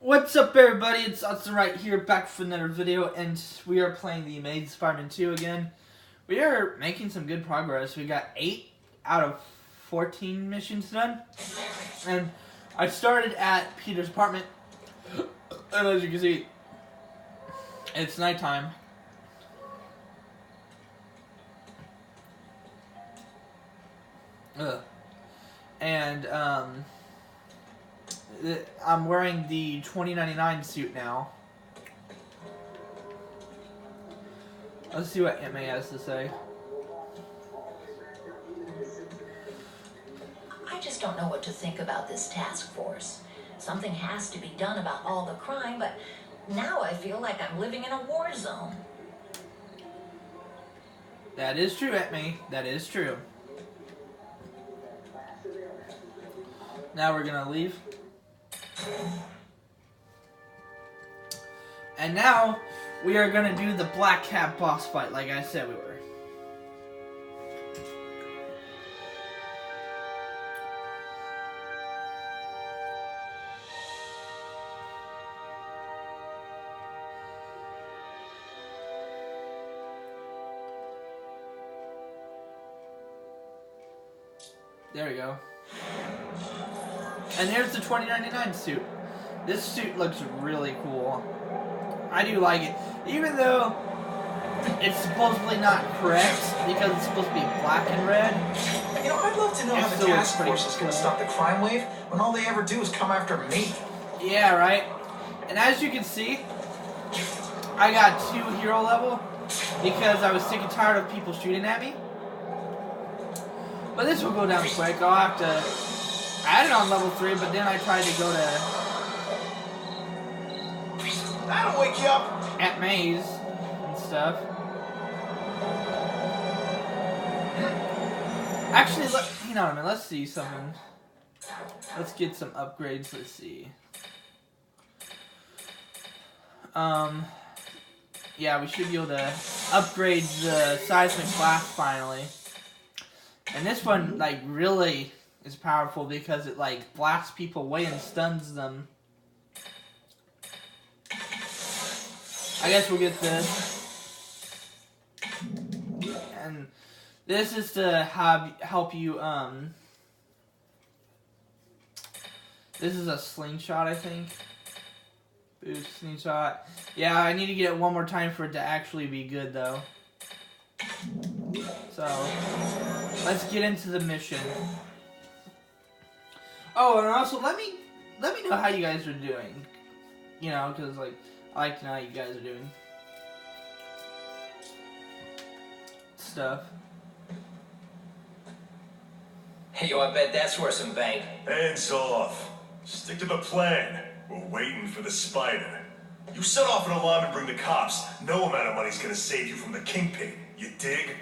What's up, everybody? It's Austin right here, back for another video, and we are playing the Amazing Spider-Man 2 again. We are making some good progress. We got 8 out of 14 missions done, and I started at Peter's apartment, and as you can see, it's nighttime. And I'm wearing the 2099 suit now. Let's see what Aunt May has to say. I just don't know what to think about this task force. Something has to be done about all the crime, but now I feel like I'm living in a war zone. That is true, Aunt May. That is true. Now we're gonna leave. And now we are gonna do the Black Cat boss fight, like I said we were. There we go. And here's the 2099 suit. This suit looks really cool. I do like it. Even though it's supposedly not correct because it's supposed to be black and red. You know, I'd love to know how the task force is going to stop the crime wave when all they ever do is come after me. Yeah, right? And as you can see, I got 2 hero level because I was sick and tired of people shooting at me. But this will go down quick. I'll have to... I had it on level 3, but then I tried to go to... That'll wake you up! Aunt May's and stuff. Actually, you know what I mean, let's see something. Let's get some upgrades, let's see. Yeah, we should be able to upgrade the seismic blast finally. And this one, like, really is powerful because it, like, blasts people away and stuns them. I guess we'll get this. And this is to help you, this is a slingshot, I think. Boost slingshot. Yeah, I need to get it one more time for it to actually be good, though. So, let's get into the mission. Oh, and also let me know how you guys are doing. You know, because like I like to know how you guys are doing. Stuff. Hey, yo, I bet that's worth some bank. Hands off. Stick to the plan. We're waiting for the spider. You set off an alarm and bring the cops. No amount of money's gonna save you from the kingpin. You dig?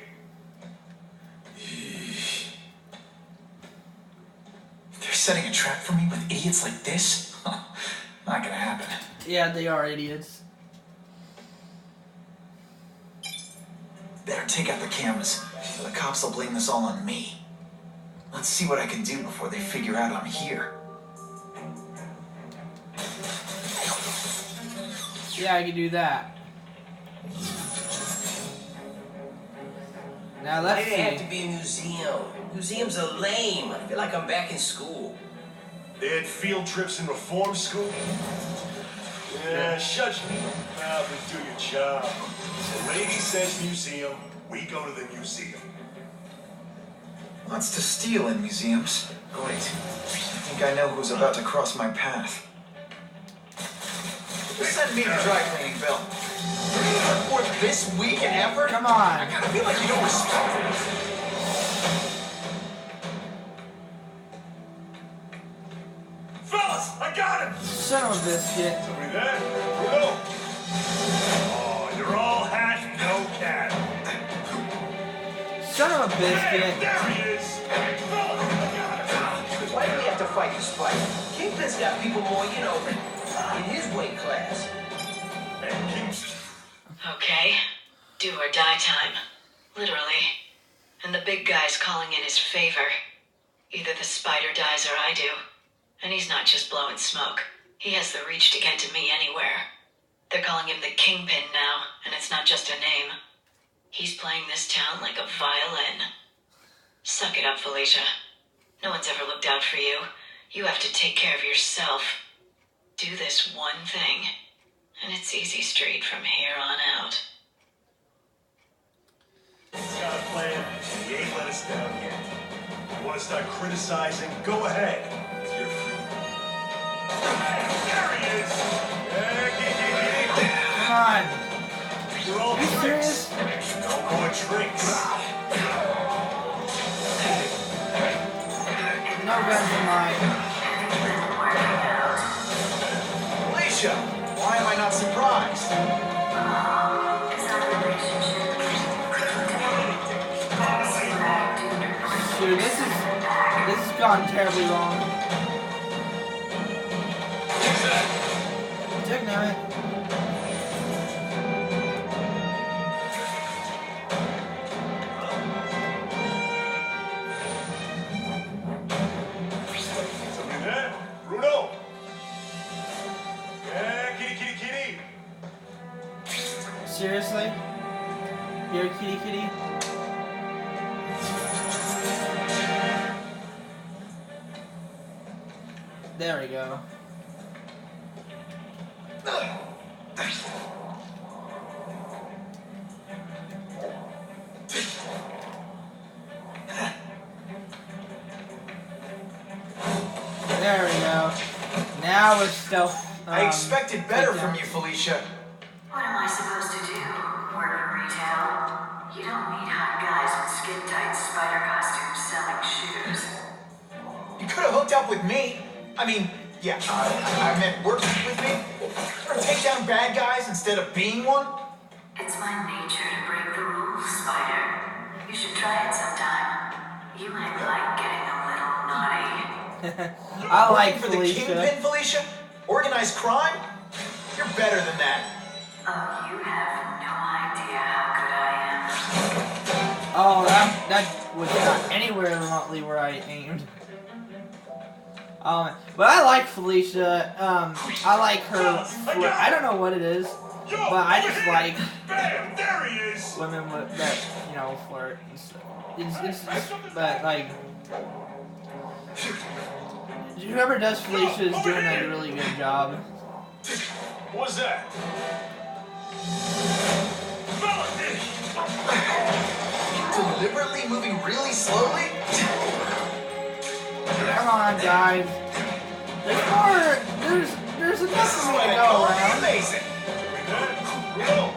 They're setting a trap for me with idiots like this? Not gonna happen. Yeah, they are idiots. Better take out the cameras. The cops will blame this all on me. Let's see what I can do before they figure out I'm here. Yeah, I can do that. Now let's Why see. did it have to be a museum? Museums are lame. I feel like I'm back in school. They had field trips in reform school? Yeah, shut your mouth and do your job. The lady says museum, we go to the museum. Lots to steal in museums. Wait, I think I know who's about to cross my path. Send me the dry cleaning bill. For this week and effort? Come on. I kinda feel like you don't respect me. Fellas, I got him! Son of a biscuit. Somebody there? Hello? Oh, you're all hash, no cat. Son of a biscuit. There he is! Fellas, I got him! Why do we have to fight this fight? Kingpin's got people more, you know, in his weight class. And King's... Okay, do or die time. Literally. And the big guy's calling in his favor. Either the spider dies or I do. And he's not just blowing smoke. He has the reach to get to me anywhere. They're calling him the Kingpin now, and it's not just a name. He's playing this town like a violin. Suck it up, Felicia. No one's ever looked out for you. You have to take care of yourself. Do this one thing, and it's easy street from here on out. He's got a plan. He ain't let us down yet. You want to start criticizing? Go ahead. It's your free. There he is. Come on. You're all Are you tricks. serious? No more tricks. No guns in mine. Alicia, why am I not surprised? Dude, this has gone terribly wrong. Damn it. Somebody there? Bruno? Yeah, kitty, kitty, kitty. Seriously? Here, kitty kitty? There we go. There we go. Now we're stealth. I expected better takedown. from you, Felicia. What am I supposed to do? Work in retail? You don't meet hot guys in skin-tight spider costumes selling shoes. You could have hooked up with me. I mean, yeah, I meant working with me. Or take down bad guys instead of being one. It's my nature to break the rules, Spider. You should try it sometime. You might like getting a little naughty. I like Working for the Felicia. Kingpin, Felicia? Organized crime? You're better than that. Oh, you have no idea how good I am. Oh, that was not anywhere remotely where I aimed. But I like Felicia. I like her. I don't know what it is, but I just like Bam! There he is. women with that, you know, flirt. And stuff. It's just, but like, whoever does Felicia is doing a really good job. What's that? Deliberately moving really slowly? Come on, guys. There's more. There's enough This is for me what to I go call around. amazing. Bruno.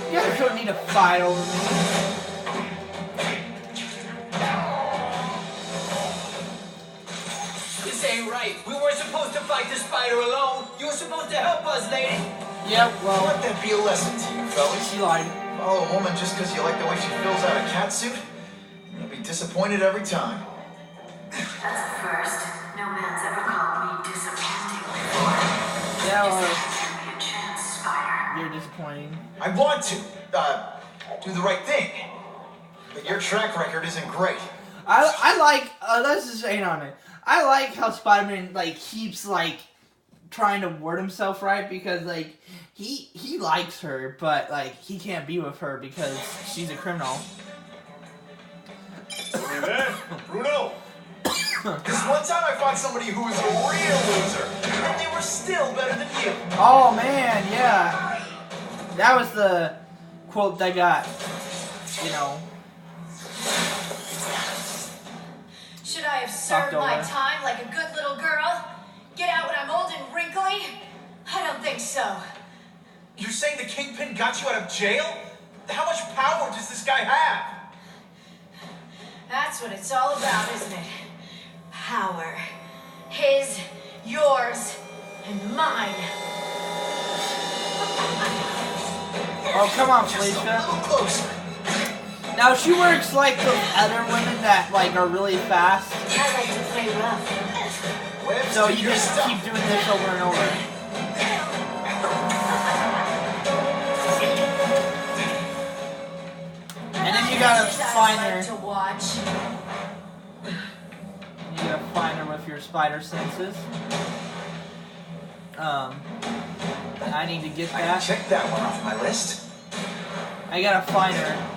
You guys don't need to fight over me. This ain't right. We weren't supposed to fight the spider alone. You were supposed to help us, lady. Yep. Well, Let that be a lesson to you, fellas. she lied. Follow a woman just because you like the way she fills out a catsuit? You'll be disappointed every time. That's a first. No man's ever called me disappointing before. Yeah, Just well, give me a chance, Spider. you're disappointing. I want to, do the right thing. But your track record isn't great. I like. Let's just hang on it. I like how Spider-Man like keeps like trying to word himself right because like he likes her, but like he can't be with her because she's a criminal. Somebody there? Bruno. This one time I found somebody who was a real loser, and they were still better than you. Oh man, yeah, that was the quote that got, you know. Should I have served my over. time like a good little girl? Get out when I'm old and wrinkly? I don't think so. You're saying the Kingpin got you out of jail? How much power does this guy have? That's what it's all about, isn't it? Power. His, yours, and mine. Oh come on, Just a Felicia. little closer. Now she works like those other women that like are really fast. I like to play rough. Webs So to you your just stuff. keep doing this over and over. And then you gotta find I her. like to watch. You gotta find her with your spider senses. I need to get I that. checked that one off my list. I gotta find her.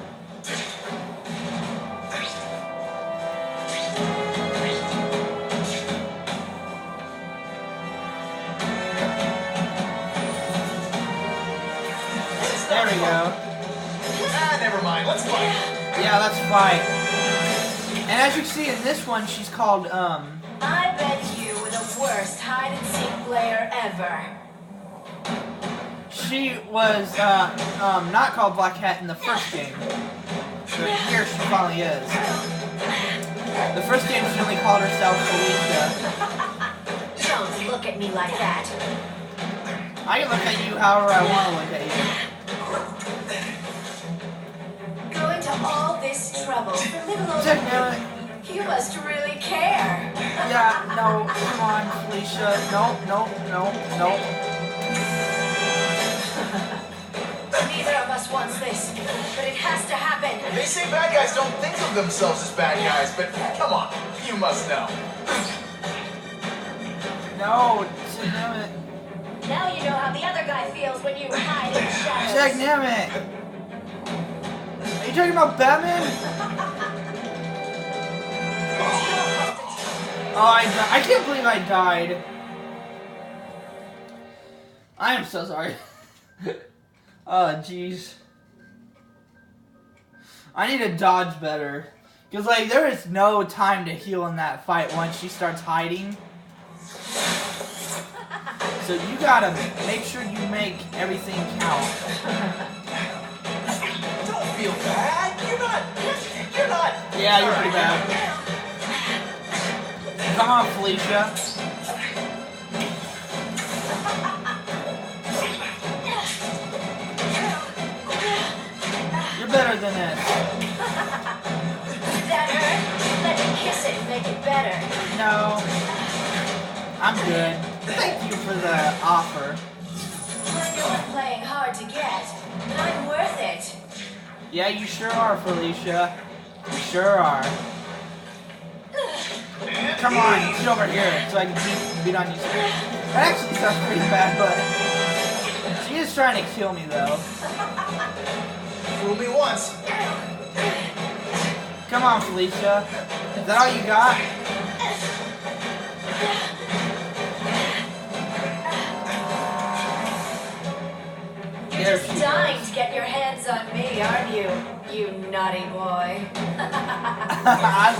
There we go. Ah, never mind. Let's fight. Yeah, let's fight. And as you can see in this one, she's called, I bet you were the worst hide-and-seek player ever. she was, not called Black Cat in the first game. But here she finally is. The first game she only called herself Felicia. Don't look at me like that. I can look at you however I want to look at you. Going to all this trouble for little old Damn it. you must really care. Yeah, no, come on, Felicia. No. Neither of us wants this, but it has to happen. They say bad guys don't think of themselves as bad guys, but come on, you must know. No, damn it. Now you know how the other guy feels when you hide in the shadows. Damn it. Are you talking about Batman? Oh, I can't believe I died. I am so sorry. Oh, jeez. I need to dodge better. Because, like, there is no time to heal in that fight once she starts hiding. So you gotta make sure you make everything count. Don't feel bad. You're not. Yeah, you're pretty bad. Come on, Felicia. You're better than this. That hurt? Let me kiss it and make it better. No. I'm good. Thank you for the offer. I know I'm playing hard to get, but I'm worth it. Yeah, you sure are, Felicia. You sure are. Come on, get over here so I can beat on you. That actually sounds pretty bad, but she is trying to kill me, though. Fool me once. Come on, Felicia. Is that all you got? You're There just she dying goes. to get your hands on me, aren't you? You naughty boy. I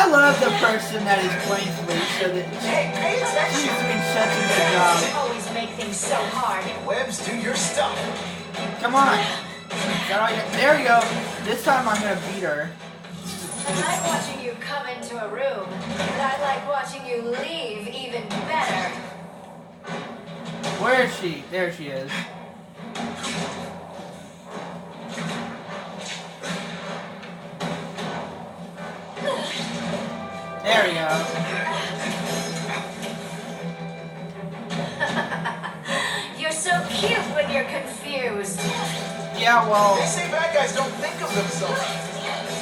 love the person that is playing Felicia. That Hey, pay she's attention. doing such a good You job. always make things so hard. Webs, do your stuff. Come on. Is that all you, there we go. This time I'm gonna beat her. I like watching you come into a room, but I like watching you leave even better. Where is she? There she is. There we go. You're so cute when you're confused. Yeah, well, They say bad guys don't think of themselves.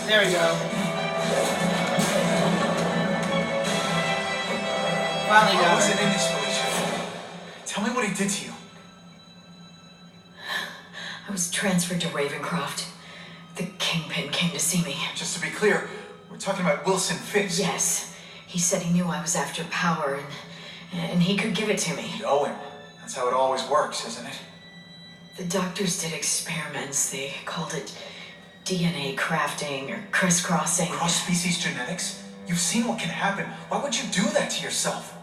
there we go. Finally What got was it her. in this, Felicia? Tell me what he did to you. I was transferred to Ravencroft. The Kingpin came to see me. Just to be clear, we're talking about Wilson Fisk. Yes, he said he knew I was after power and he could give it to me. You owe him. That's how it always works, isn't it? The doctors did experiments. They called it DNA crafting or crisscrossing. Cross-species genetics? You've seen what can happen. Why would you do that to yourself?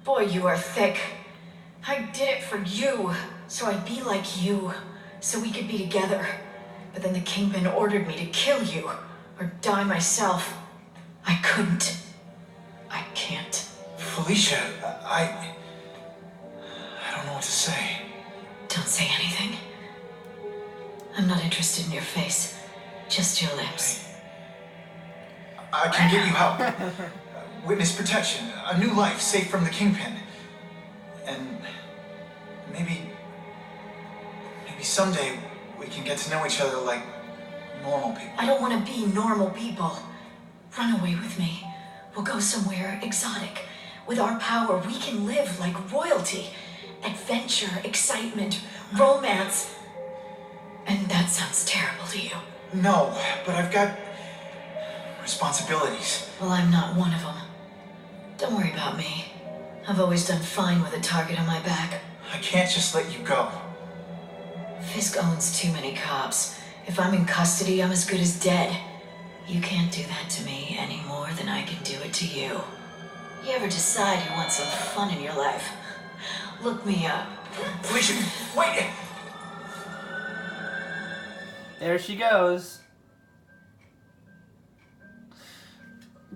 Boy, you are thick. I did it for you, so I'd be like you, so we could be together. But then the Kingpin ordered me to kill you, or die myself. I couldn't. I can't. Felicia, I don't know what to say. Don't say anything. I'm not interested in your face, just your lips. I can get you help. Witness protection, a new life safe from the Kingpin. And maybe someday we can get to know each other like normal people. I don't want to be normal people. Run away with me. We'll go somewhere exotic, With our power, we can live like royalty. Adventure, excitement, romance. And that sounds terrible to you. No, but I've got responsibilities. Well, I'm not one of them. Don't worry about me. I've always done fine with a target on my back. I can't just let you go. Fisk owns too many cops. If I'm in custody, I'm as good as dead. You can't do that to me any more than I can do it to you. You ever decide you want some fun in your life? Look me up. Felicia, wait! There she goes.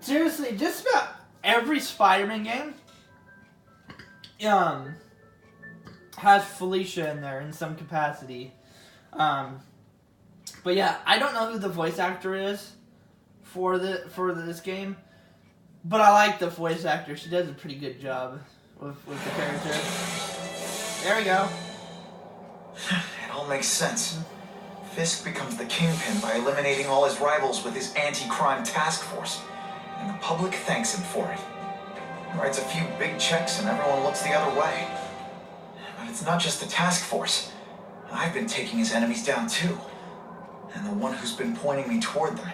Seriously, just about every Spider-Man game has Felicia in there in some capacity. But yeah, I don't know who the voice actor is for this game, but I like the voice actor. She does a pretty good job with the character. There we go. It all makes sense. Fisk becomes the Kingpin by eliminating all his rivals with his anti-crime task force, and the public thanks him for it. He writes a few big checks and everyone looks the other way. But it's not just the task force. I've been taking his enemies down too. And the one who's been pointing me toward them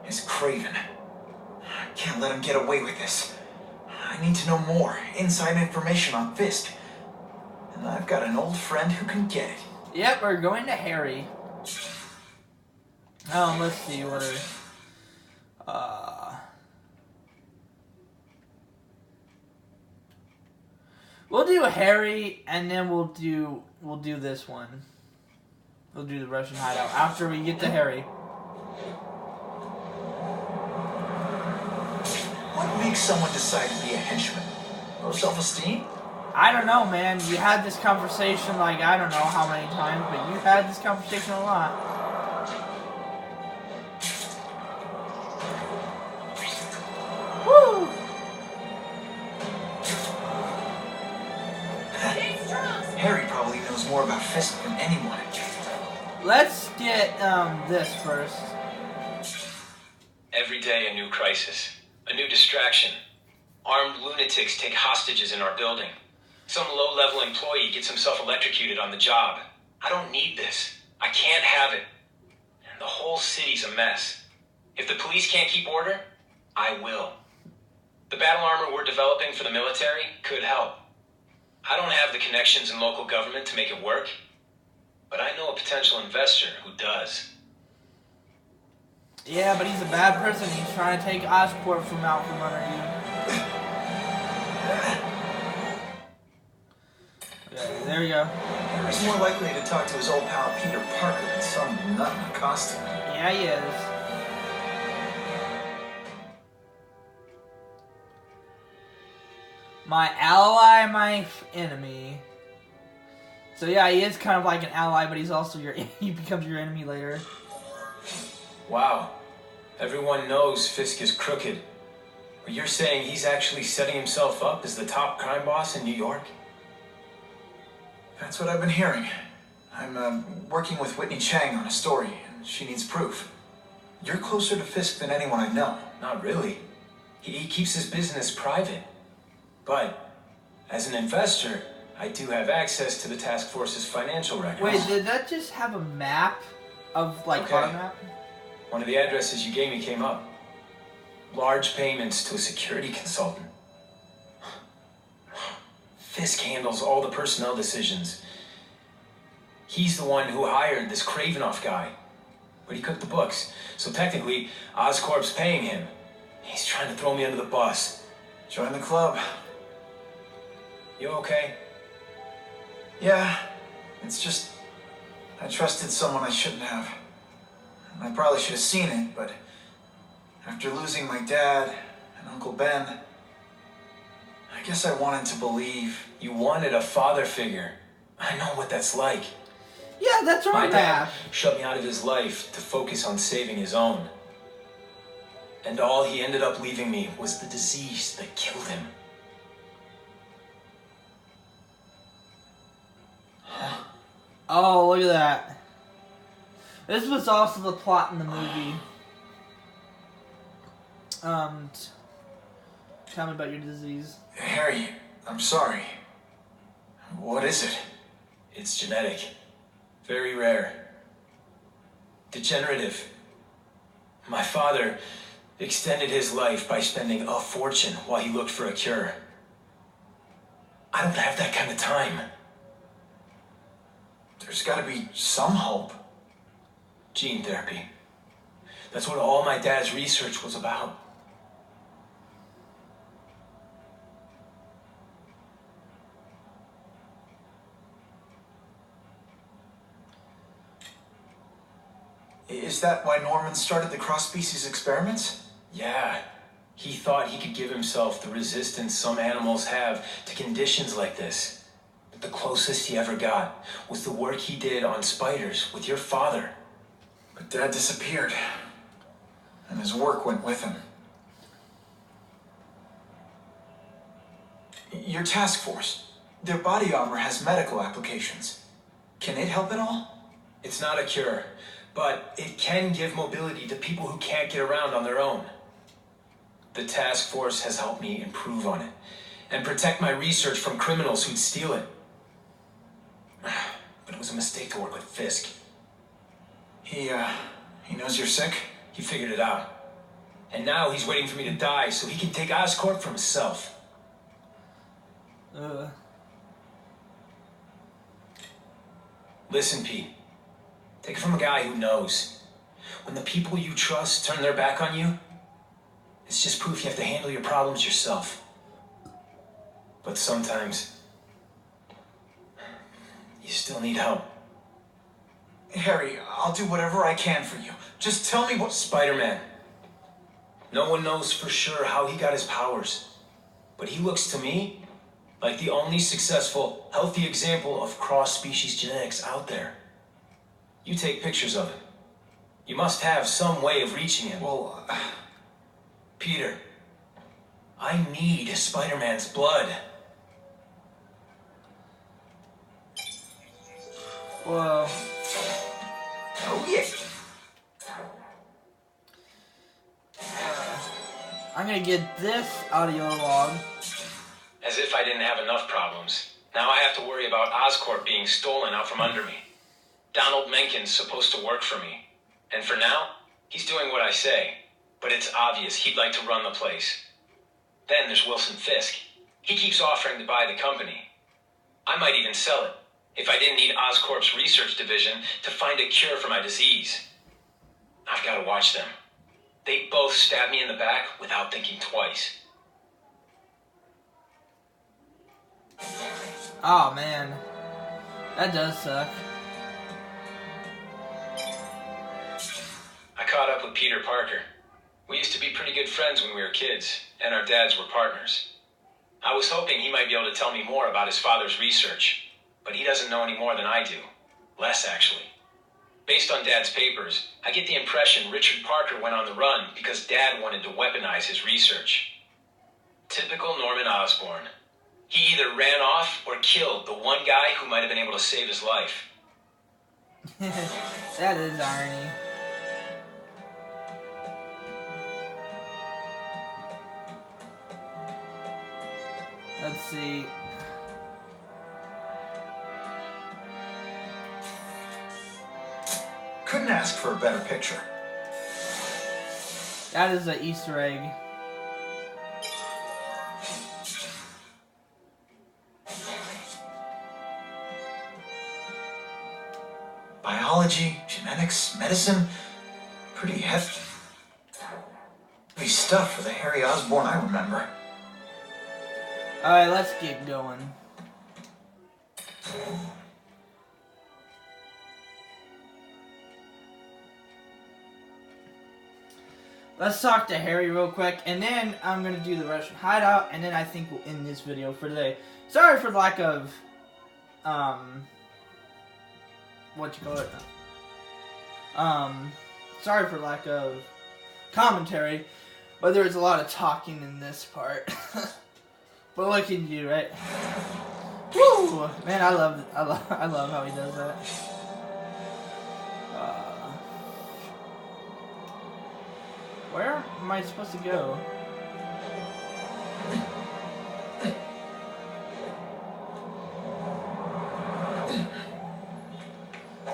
is Craven. I can't let him get away with this. I need to know more, inside information on Fisk. And I've got an old friend who can get it. Yep, we're going to Harry. Let's see what we'll do Harry, and then we'll do this one. We'll do the Russian hideout after we get to Harry. What makes someone decide to be a henchman? Low self-esteem? I don't know, man. You had this conversation like I don't know how many times, but you had this conversation a lot. Woo! Harry probably knows more about Fisk than anyone. Let's get this first. Every day a new crisis, a new distraction. Armed lunatics take hostages in our building. Some low-level employee gets himself electrocuted on the job. I don't need this. I can't have it. And the whole city's a mess. If the police can't keep order, I will. The battle armor we're developing for the military could help. I don't have the connections in local government to make it work, but I know a potential investor who does. Yeah, but he's a bad person. He's trying to take Oscorp from out from under you. Okay, there you go. Harry's more likely to talk to his old pal Peter Parker than some nut in a costume. Yeah, he is. My ally, my enemy. So yeah, he is kind of like an ally, but he's also he becomes your enemy later. Wow. Everyone knows Fisk is crooked. But you're saying he's actually setting himself up as the top crime boss in New York? That's what I've been hearing. I'm working with Whitney Chang on a story, and she needs proof. You're closer to Fisk than anyone I know. Not really. He keeps his business private. But, as an investor, I do have access to the task force's financial records. Wait, did that just have a map of, like, Okay. auto map? One of the addresses you gave me came up. Large payments to a security consultant. Fisk handles all the personnel decisions. He's the one who hired this Kravinoff guy. But he cooked the books, so technically, Oscorp's paying him. He's trying to throw me under the bus. Join the club. You okay? Yeah, it's just I trusted someone I shouldn't have. And I probably should have seen it, but after losing my dad and Uncle Ben, I guess I wanted to believe. You wanted a father figure. I know what that's like. Yeah, that's My right, dad map. shut me out of his life to focus on saving his own. And all he ended up leaving me was the disease that killed him. Oh, look at that. This was also the plot in the movie. Tell me about your disease. Harry, I'm sorry. What is it? It's genetic. Very rare. Degenerative. My father extended his life by spending a fortune while he looked for a cure. I don't have that kind of time. There's gotta be some hope. Gene therapy. That's what all my dad's research was about. Is that why Norman started the cross-species experiments? Yeah. He thought he could give himself the resistance some animals have to conditions like this. But the closest he ever got was the work he did on spiders with your father. But Dad disappeared. And his work went with him. Your task force. Their body armor has medical applications. Can it help at all? It's not a cure, but it can give mobility to people who can't get around on their own. The task force has helped me improve on it and protect my research from criminals who'd steal it. But it was a mistake to work with Fisk. He knows you're sick? He figured it out. And now he's waiting for me to die so he can take Oscorp for himself. Listen, Pete. Take it from a guy who knows. When the people you trust turn their back on you, it's just proof you have to handle your problems yourself. But sometimes, you still need help. Harry, I'll do whatever I can for you. Just tell me what... Spider-Man. No one knows for sure how he got his powers. But he looks to me like the only successful, healthy example of cross-species genetics out there. You take pictures of him. You must have some way of reaching him. Well, Peter, I need Spider-Man's blood. Whoa. oh yeah. I'm gonna get this audio log. As if I didn't have enough problems. Now I have to worry about Oscorp being stolen out from under me. Donald Menken's supposed to work for me. And for now, he's doing what I say. But it's obvious he'd like to run the place. Then there's Wilson Fisk. He keeps offering to buy the company. I might even sell it, if I didn't need Oscorp's research division to find a cure for my disease. I've got to watch them. They both stab me in the back without thinking twice. Oh man, that does suck. I caught up with Peter Parker. We used to be pretty good friends when we were kids, and our dads were partners. I was hoping he might be able to tell me more about his father's research, but he doesn't know any more than I do. Less, actually. Based on Dad's papers, I get the impression Richard Parker went on the run because Dad wanted to weaponize his research. Typical Norman Osborn. He either ran off or killed the one guy who might have been able to save his life. That is irony. Let's see. Couldn't ask for a better picture. That is an Easter egg. Biology, genetics, medicine. Pretty hefty stuff for the Harry Osborn I remember. Alright, let's get going. Let's talk to Harry real quick, and then I'm going to do the Russian hideout, and then I think we'll end this video for today. Sorry for lack of, sorry for lack of commentary, but there was a lot of talking in this part. But what can you do, right? Woo! Man, I love how he does that. Where am I supposed to go?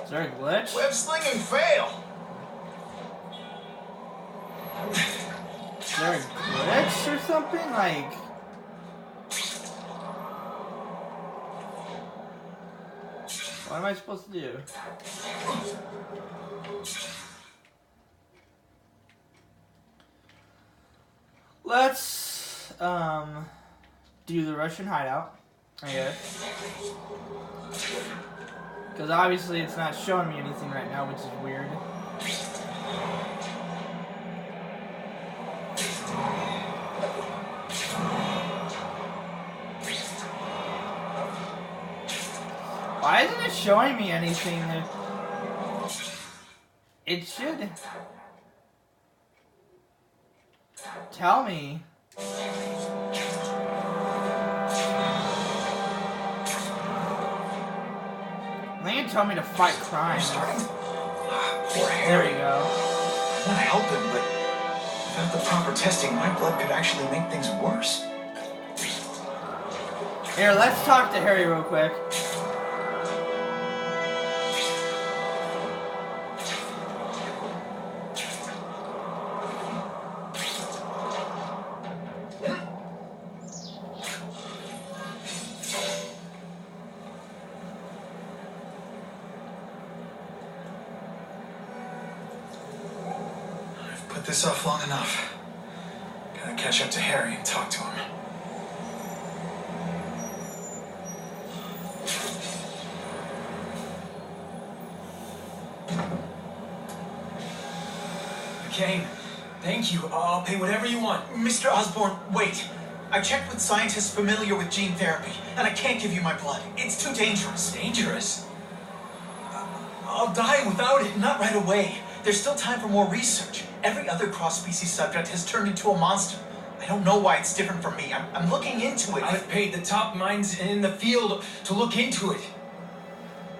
Is there a glitch? Web slinging fail. Is there a glitch or something? Like... What am I supposed to do? Let's, do the Russian hideout, I guess. Because obviously it's not showing me anything right now, which is weird. Why isn't it showing me anything? It should tell me. I think it told me to fight crime. Poor There Harry. we go. I want to help him, but without the proper testing, my blood could actually make things worse. Here, let's talk to Harry real quick. Put this off long enough. Gotta catch up to Harry and talk to him. McCain, thank you. I'll pay whatever you want. Mr. Osborn, wait. I checked with scientists familiar with gene therapy, and I can't give you my blood. It's too dangerous. Dangerous? I'll die without it. Not right away. There's still time for more research. Every other cross-species subject has turned into a monster. I don't know why it's different from me. I'm looking into it. I've paid the top minds in the field to look into it.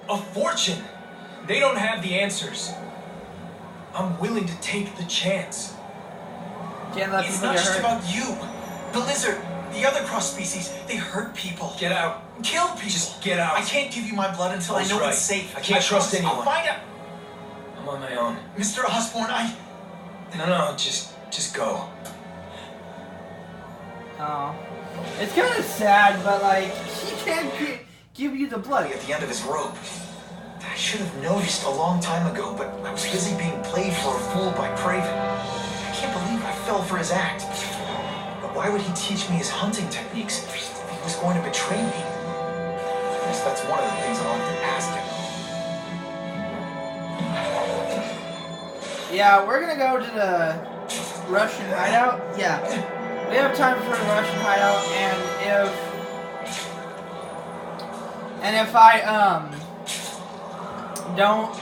A fortune. They don't have the answers. I'm willing to take the chance. Can't let It's people not get just hurt. about you. The lizard, the other cross-species, they hurt people. Get out. Kill people. Just get out. I can't give you my blood until I That's know right. it's safe. I can't trust promise I'll anyone. find out. I'm on my own. Mr. Osborn, No, just go. Oh. It's kind of sad, but like, he can't give you the blood. at the end of his rope. I should have noticed a long time ago, but I was busy being played for a fool by Craven. I can't believe I fell for his act. But why would he teach me his hunting techniques if he was going to betray me? I guess that's one of the things I'll have to ask him. Yeah, we're gonna go to the Russian hideout. Yeah, we have time for the Russian hideout, and if I don't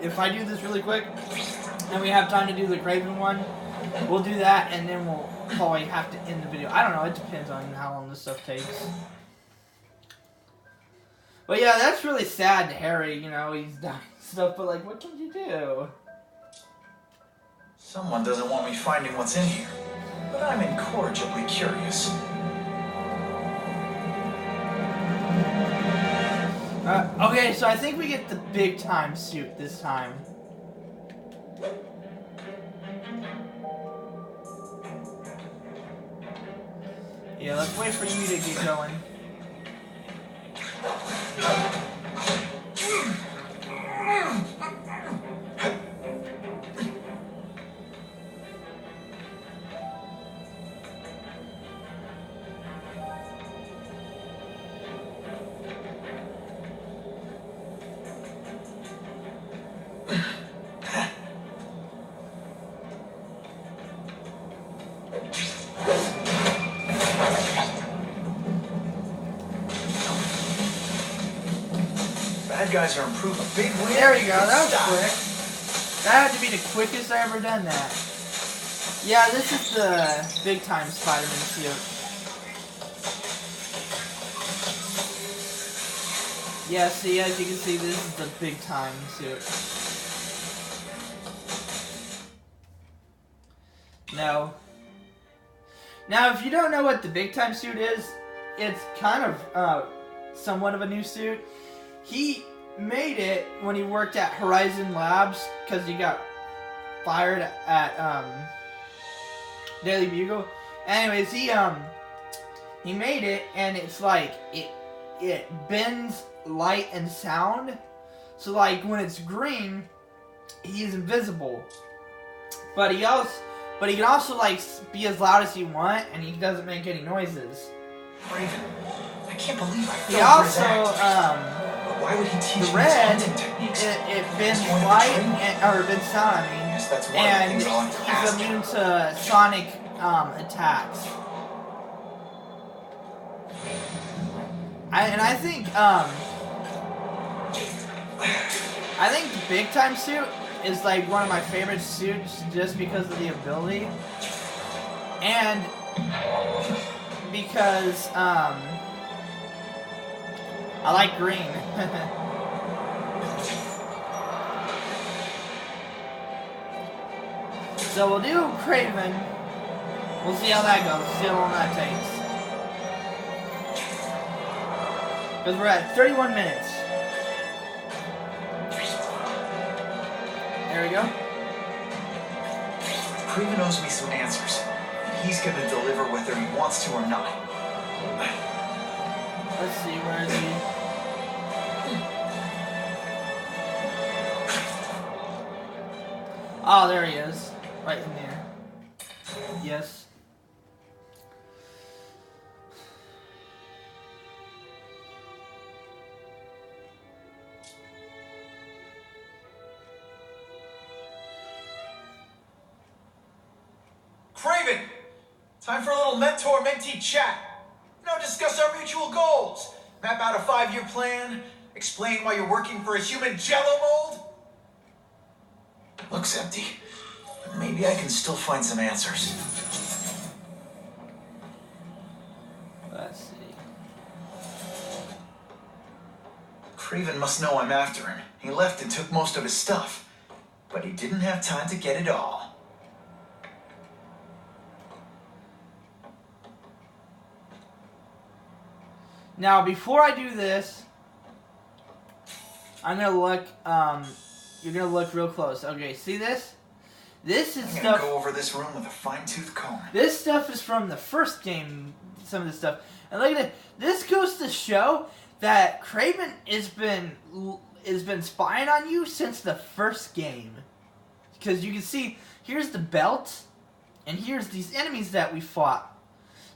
if I do this really quick, and we have time to do the Craven one, we'll do that, and then we'll probably have to end the video. I don't know. It depends on how long this stuff takes. But yeah, that's really sad, Harry. You know, he's done stuff, but like, what can you do? Someone doesn't want me finding what's in here, but I'm incorrigibly curious. Okay, so I think we get the big time suit this time. Yeah, let's wait for you to get going. Bad guys are improving. Big win. There we go, that was Stop. quick. That had to be the quickest I ever done that. Yeah, this is the big time Spiderman suit. Yeah, see, as you can see, this is the big time suit. No. Now, if you don't know what the big time suit is, it's kind of somewhat of a new suit. made it when he worked at Horizon Labs because he got fired at Daily Bugle. Anyways, he made it, and it's like it bends light and sound. So like when it's green, he's invisible. But he can also like be as loud as he want, and he doesn't make any noises. Raven, I can't believe I He fell for also his act. But why would he teach the me his red hunting techniques? it bends He's one of the light trained- or bends sound. I mean, Yes, that's one of the and things I want to he's ask immune him. to sonic attacks. I think the big time suit is like one of my favorite suits just because of the ability, and because I like green. So we'll do Craven. We'll see how that goes. See how long that takes. Because we're at 31 minutes. There we go. Craven owes me some answers. And he's gonna deliver whether he wants to or not. Let's see, where is he? Oh, there he is. Right in there. Yes. Craven! Time for a little mentor-mentee chat. Discuss our mutual goals. Map out a 5-year plan. Explain why you're working for a human jello mold. Looks empty. But maybe I can still find some answers. Let's see. Craven must know I'm after him. He left and took most of his stuff. But he didn't have time to get it all. Now, before I do this, I'm gonna look. You're gonna look real close. Okay, see this? This is I'm gonna stuff. go over this room with a fine-tooth comb. This stuff is from the first game. Some of this stuff, and look at it. This goes to show that Craven has been spying on you since the first game. Because you can see, here's the belt, and here's these enemies that we fought.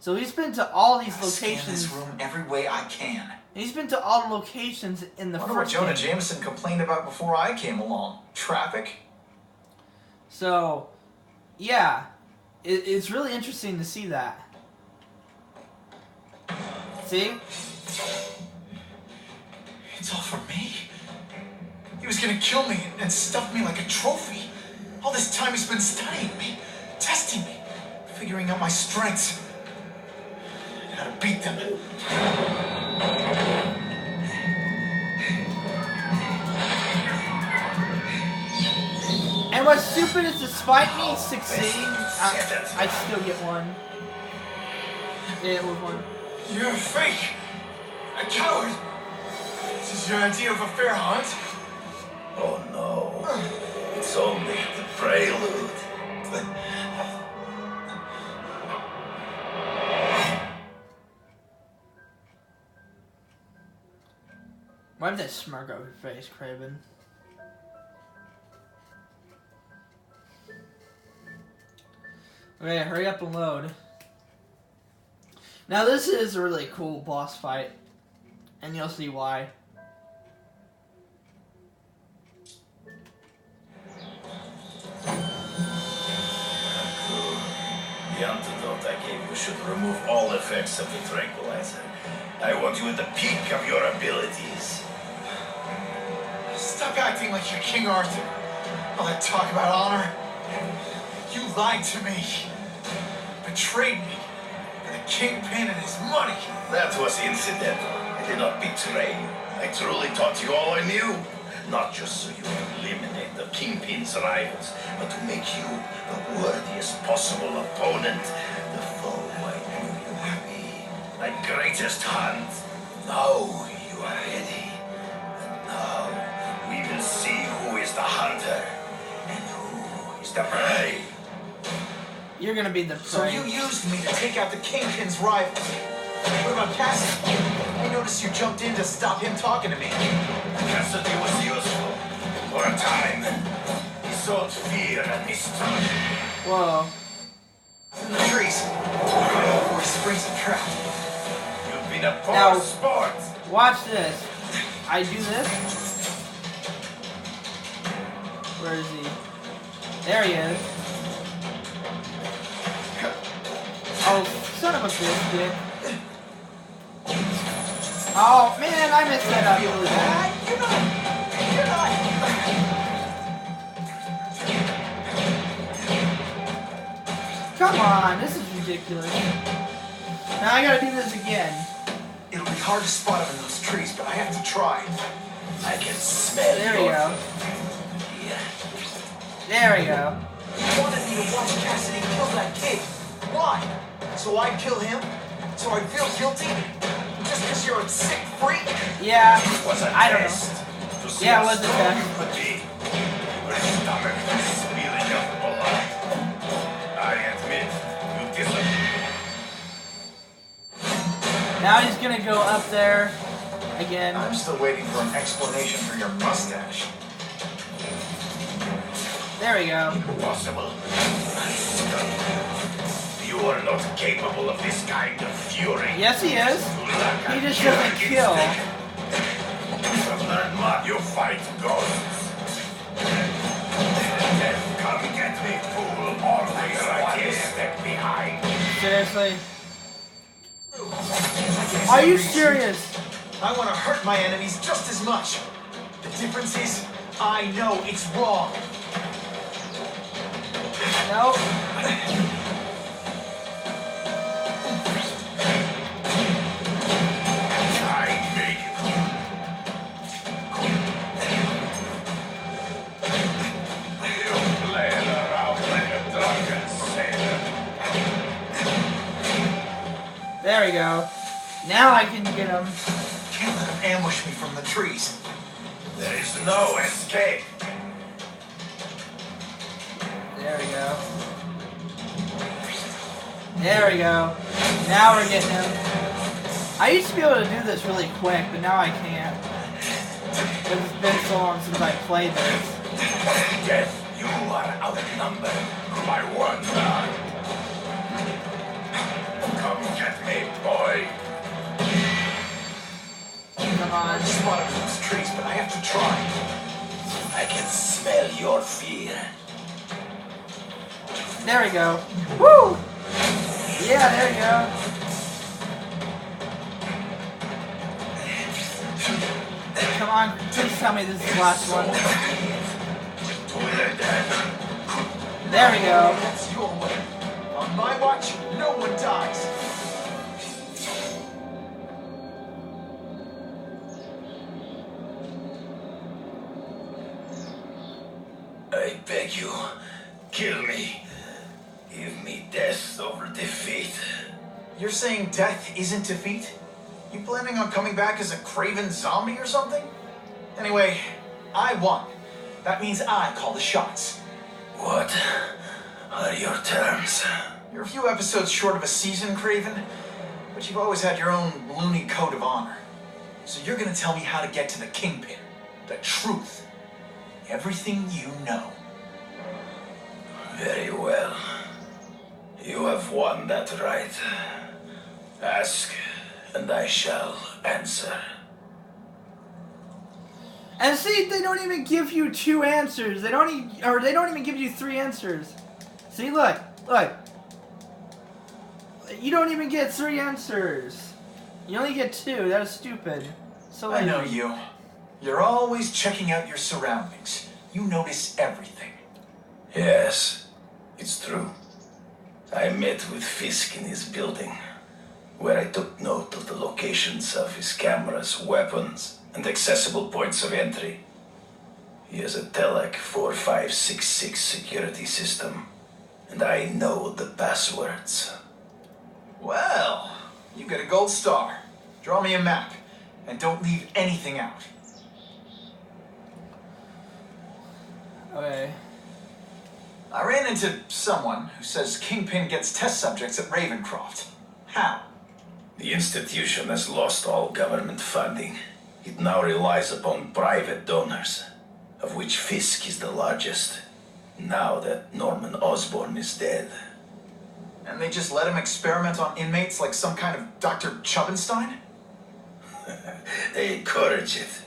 So he's been to all these locations. Scan this room every way I can. He's been to all the locations in the Wonder what first Jonah game. Jameson complained about before I came along. Traffic? So, yeah, it's really interesting to see that. See? It's all for me. He was gonna kill me and stuff me like a trophy. All this time he's been studying me, testing me, figuring out my strengths, and how to beat them. And what's stupid is despite me succeeding, I still get one. Yeah, it was one. You're a fake! A coward! This is your idea of a fair hunt? Oh no. It's only the prelude. Why did that smirk over your face, Craven? Okay, hurry up and load. Now this is a really cool boss fight, and you'll see why. The antidote I gave you should remove all effects of the tranquilizer. I want you at the peak of your abilities. Stop acting like you're King Arthur. All that talk about honor. You lied to me. Betrayed me. For the Kingpin and his money. That was incidental. I did not betray you. I truly taught you all I knew. Not just so you could eliminate the Kingpin's rivals, but to make you the worthiest possible opponent. The foe I knew you would be. My greatest hunt. Now you are ready. And now Step away. You're gonna be the So prey. you used me to take out the Kingpin's rivals. What about Cassidy? I noticed you jumped in to stop him talking to me. Cassidy was useful. For a time. He sought fear and mistrust. Whoa. It's in the trees. Before he springs the trap. You've been a poor Now- sport. Watch this. I do this. Where is he? There he is. Oh, son of a biscuit. Oh, man, I messed that up really bad. You're not. Come on, this is ridiculous. Now I gotta do this again. It'll be hard to spot him in those trees, but I have to try. I can smell There we your go. fear. There we go. You wanted me to watch Cassidy kill that kid. Why? So I'd kill him? So I'd feel guilty? Just because you're a sick freak? Yeah, It was a I don't test know. to see Yeah, it how was a strong test. you could be. Your stomach was spilling your blood. I admit, you disappointed. Now he's gonna go up there again. I'm still waiting for an explanation for your mustache. There we go. Impossible. You are not capable of this kind of fury. Yes, he is. You lack a He just killer doesn't kill. instinct. You have learned what you fight ghosts. Death, come get me, fool. Always one step behind. Seriously? Are you serious? I want to hurt my enemies just as much. The difference is, I know it's wrong. No. I made you. You played around like a drunken sailor. There we go. Now I can get him. Can't let him ambush me from the trees. There is no escape. There we go. There we go. Now we're getting him. I used to be able to do this really quick, but now I can't. Because it's been so long since I played this. Death, you are outnumbered by one man. Come get me, boy. Come I on. spot him in those trees, but I have to try. I can smell your fear. There we go. Woo! Yeah, there we go. Come on, please tell me this is the last one. There we go. That's your way. On my watch, no one dies. I beg you, kill me. Give me death over defeat. You're saying death isn't defeat? You planning on coming back as a craven zombie or something? Anyway, I won. That means I call the shots. What are your terms? You're a few episodes short of a season, Craven, but you've always had your own loony code of honor. So you're gonna tell me how to get to the Kingpin. The truth. Everything you know. Very well. You have won that right. Ask, and I shall answer. And see, they don't even give you two answers. They don't even give you three answers. See, look. You don't even get three answers. You only get two. That is stupid. So I know lazy. you. You're always checking out your surroundings. You notice everything. Yes, it's true. I met with Fisk in his building, where I took note of the locations of his cameras, weapons, and accessible points of entry. He has a Telec 4566 security system, and I know the passwords. Well, you get a gold star. Draw me a map, and don't leave anything out. Okay. I ran into someone who says Kingpin gets test subjects at Ravencroft. How? The institution has lost all government funding. It now relies upon private donors, of which Fisk is the largest, now that Norman Osborn is dead. And they just let him experiment on inmates like some kind of Dr. Chubbenstein? They encourage it.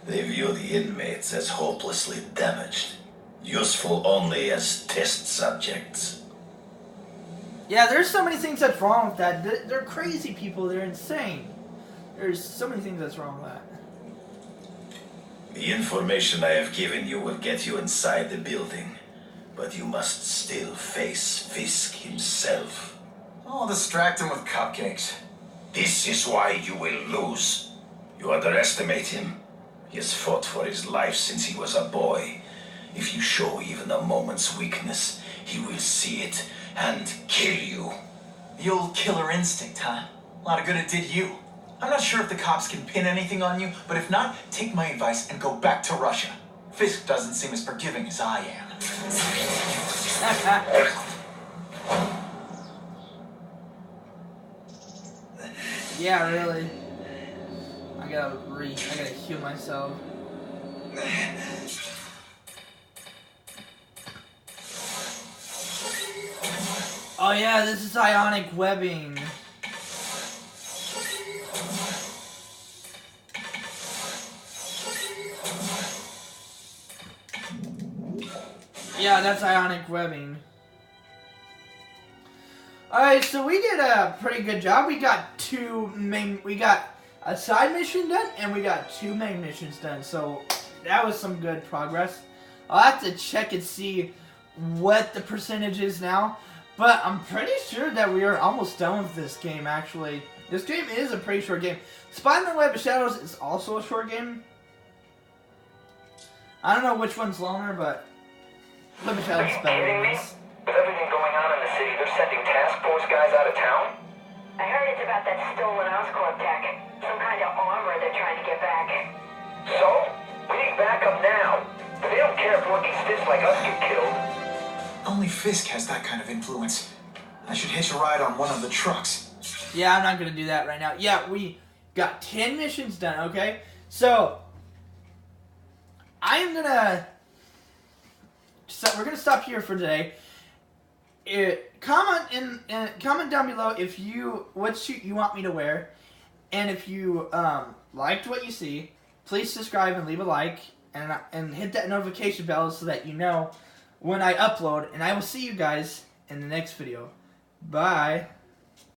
They view the inmates as hopelessly damaged, useful only as test subjects. Yeah, there's so many things that's wrong with that. They're crazy people. They're insane. There's so many things that's wrong with that. The information I have given you will get you inside the building, but you must still face Fisk himself. I'll distract him with cupcakes. This is why you will lose. You underestimate him. He has fought for his life since he was a boy. If you show even a moment's weakness, he will see it and kill you. The old killer instinct, huh? A lot of good it did you. I'm not sure if the cops can pin anything on you, but if not, take my advice and go back to Russia. Fisk doesn't seem as forgiving as I am. Yeah, really. I gotta heal myself. Oh yeah, this is ionic webbing. Yeah, that's ionic webbing. Alright, so we did a pretty good job. We got a side mission done, and we got 2 main missions done. So that was some good progress. I'll have to check and see what the percentage is now. But I'm pretty sure that we are almost done with this game, actually. This game is a pretty short game. Spiderman Web of Shadows is also a short game. I don't know which one's longer, but Web of Shadows is better than this. With everything going on in the city, they're sending task force guys out of town? I heard it's about that stolen Oscorp tech. Some kind of armor they're trying to get back. So? We need backup now. But they don't care if rookie stiffs like us get killed. Only Fisk has that kind of influence. I should hitch a ride on one of the trucks. Yeah, I'm not going to do that right now. Yeah, we got 10 missions done, okay? So, I am going to... So, we're going to stop here for today. Comment down below if what suit you want me to wear. And if you liked what you see, please subscribe and leave a like. And hit that notification bell so that you know when I upload. And I will see you guys in the next video. Bye.